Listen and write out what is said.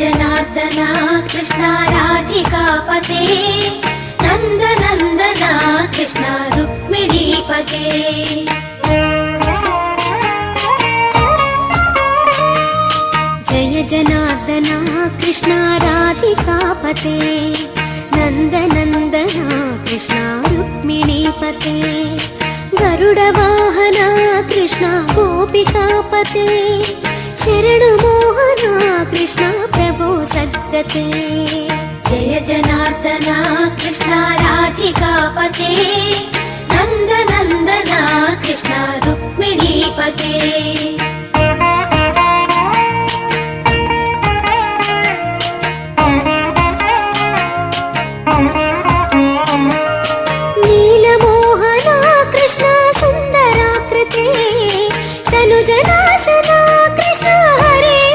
जनार्दना कृष्ण राधिकापते नन्दनन्दना कृष्ण रुक्मिणीपते जय जनार्दना कृष्ण राधिकापते नन्दनन्दना कृष्ण रुक्मिणीपते गरुडवाहना कृष्ण गोपिकापते शरणमोहना कृष्ण प्रभो सद्गते जय जनार्दना कृष्ण राधिकापते नन्दनन्दना कृष्ण रुक्मिणीपते